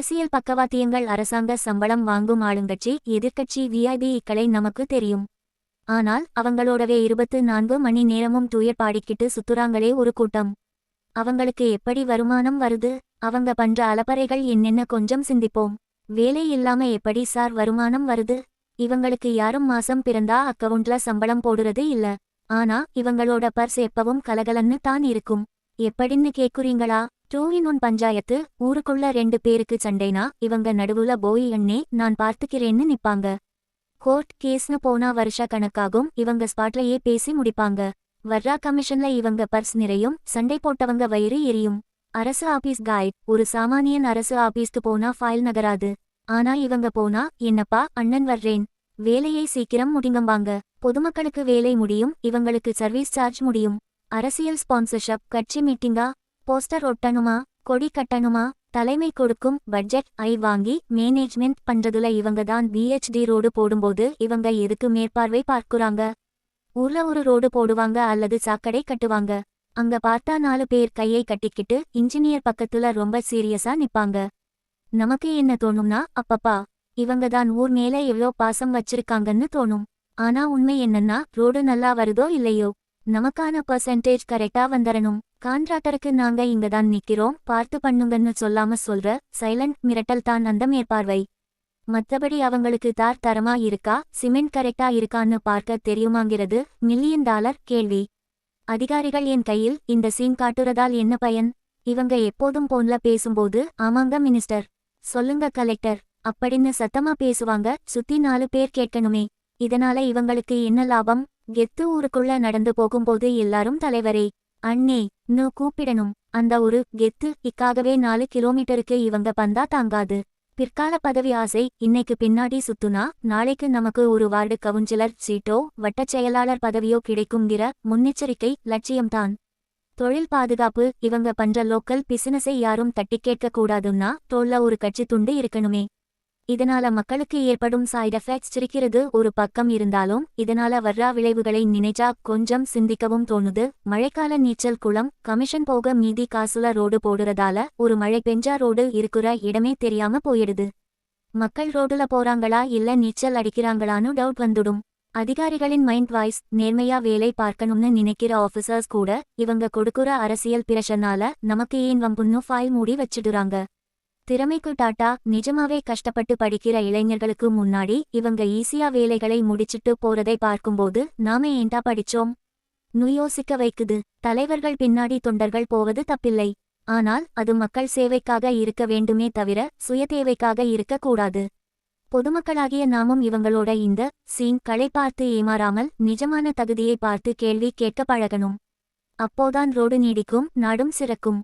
அரசியல் பக்கவாத்தியங்கள் அரசாங்க சம்பளம் வாங்கும் ஆளுங்கட்சி எதிர்க்கட்சி விஐபிக்களை நமக்கு தெரியும். ஆனால் அவங்களோடவே 24 மணி நேரமும் துயர் பாடிக்கிட்டு சுத்துறாங்களே ஒரு கூட்டம். அவங்களுக்கு எப்படி வருமானம் வருது? அவங்க பண்ற அலப்பறைகள் என்னென்ன கொஞ்சம் சிந்திப்போம். வேலை இல்லாம எப்படி சார் வருமானம் வருது? இவங்களுக்கு யாரும் மாசம் பிறந்தா அக்கவுண்ட்ல சம்பளம் போடுறது இல்ல. ஆனா இவங்களோட பர்ஸ் எப்பவும் கலகலன்னு தான் இருக்கும். எப்படின்னு கேக்குறீங்களா? 2-in-1 பஞ்சாயத்து. ஊருக்குள்ள 2 பேருக்கு சண்டைனா இவங்க நடுவுல போய் அண்ணே நான் பார்த்துக்கிறேன்னு நிப்பாங்க. கோர்ட் கேஸ்னு போனா வருஷ கணக்காகும். இவங்க ஸ்பாட்லயே பேசி முடிப்பாங்க. வர்றா கமிஷன்ல இவங்க பர்ஸ் நிறையும். சண்டை போட்டவங்க வயிறு எரியும். அரசு ஆபீஸ் கைட். ஒரு சாமானியன் அரசு ஆபீஸ்க்கு போனா ஃபைல் நகராது. ஆனா இவங்க போனா என்னப்பா அண்ணன் வர்றேன், வேலையை சீக்கிரம் முடிங்கம்பாங்க. பொதுமக்களுக்கு வேலை முடியும், இவங்களுக்கு சர்வீஸ் சார்ஜ் முடியும். அரசியல் ஸ்பான்சர்ஷிப். கட்சி மீட்டிங்கா? போஸ்டர் ஒட்டணுமா? கொடி கட்டணுமா? தலைமை கொடுக்கும் பட்ஜெட் ஐ வாங்கி மேனேஜ்மெண்ட் பண்றதுல இவங்க தான். பிஹெச்டி ரோடு போடும்போது இவங்க எதுக்கு மேற்பார்வை பார்க்குறாங்க? ஊர்ல ஒரு ரோடு போடுவாங்க அல்லது சாக்கடை கட்டுவாங்க. அங்க பார்த்தா 4 பேர் கையை கட்டிக்கிட்டு இன்ஜினியர் பக்கத்துல ரொம்ப சீரியஸா நிப்பாங்க. நமக்கு என்ன தோணும்னா அப்பப்பா இவங்க தான் ஊர் மேல எவ்வளோ பாசம் வச்சிருக்காங்கன்னு தோணும். ஆனா உண்மை என்னன்னா ரோடு நல்லா வருதோ இல்லையோ நமக்கான பர்சன்டேஜ் கரெக்டா வந்துடணும். கான்ட்ராக்டருக்கு நாங்க இங்க தான் நிக்கிறோம் பார்த்து பண்ணுங்கன்னு சொல்லாம சொல்ற சைலண்ட் மிரட்டல் தான் அந்த மேற்பார்வை. மத்தபடி அவங்களுக்கு தார் தரமா இருக்கா, சிமெண்ட் கரெக்டா இருக்கான்னு பார்க்க தெரியுமாங்கிறது $1,000,000 கேள்வி. அதிகாரிகள் என் கையில் இந்த சீன் காட்டுறதால் என்ன பயன்? இவங்க எப்போதும் போன்ல பேசும்போது ஆமாங்க மினிஸ்டர், சொல்லுங்க கலெக்டர் அப்படின்னு சத்தமா பேசுவாங்க. சுத்தி 4 பேர் கேட்கணுமே. இதனால இவங்களுக்கு என்ன லாபம்? கெத்து. ஊருக்குள்ள நடந்து போகும்போது எல்லாரும் தலைவரே அண்ணே ன்னு கூப்பிடணும். அந்த ஒரு கெத்து இக்காகவே 4 கிலோமீட்டருக்கு இவங்க பந்தா தாங்காது. பிற்கால பதவி ஆசை. இன்னைக்கு பின்னாடி சுத்துனா நாளைக்கு நமக்கு ஒரு வார்டு கவுன்சிலர் சீட்டோ வட்டச் செயலாளர் பதவியோ கிடைக்குங்கிற முன்னெச்சரிக்கை லட்சியம்தான். தொழில் பாதுகாப்பு. இவங்க பண்ற லோக்கல் பிசினஸை யாரும் தட்டி கேட்க கூடாதுன்னா தோல்ல ஒரு கட்சி துண்டு இருக்கணுமே. இதனால மக்களுக்கு ஏற்படும் சைட் எஃபெக்ட்ஸ் சிரிக்கிறது ஒரு பக்கம் இருந்தாலும் இதனால வர்றா விளைவுகளை நினைச்சா கொஞ்சம் சிந்திக்கவும் தோணுது. மழைக்கால நீச்சல் குளம். கமிஷன் போக மீதி காசுல ரோடு போடுறதால ஒரு மழை பெஞ்சா ரோடு இருக்குற இடமே தெரியாம போயிடுது. மக்கள் ரோடுல போறாங்களா இல்ல நீச்சல் அடிக்கிறாங்களான்னு டவுட் வந்துடும். அதிகாரிகளின் மைண்ட் வாய்ஸ். நேர்மையா வேலை பார்க்கணும்னு நினைக்கிற ஆஃபீஸர்ஸ் கூட இவங்க கொடுக்குற அரசியல் பிரஷர்னால நமக்கு ஏன் வம்புன்னு ஃபைல் மூடி வச்சிடுறாங்க. திறமைக்கு டாட்டா. நிஜமாவே கஷ்டப்பட்டு படிக்கிற இளைஞர்களுக்கு முன்னாடி இவங்க ஈஸியா வேலைகளை முடிச்சிட்டு போறதை பார்க்கும்போது நாம ஏண்டா படிச்சோம் நு யோசிக்க வைக்குது. தலைவர்கள் பின்னாடி தொண்டர்கள் போவது தப்பில்லை. ஆனால் அது மக்கள் சேவைக்காக இருக்க வேண்டுமே தவிர சுயதேவைக்காக இருக்க கூடாது. பொதுமக்களாகிய நாமும் இவங்களோட இந்த சீன் களை பார்த்து ஏமாறாமல் நிஜமான தகுதியை பார்த்து கேள்வி கேட்க பழகணும். அப்போதான் ரோடு நீடிக்கும், நாடும் சிறக்கும்.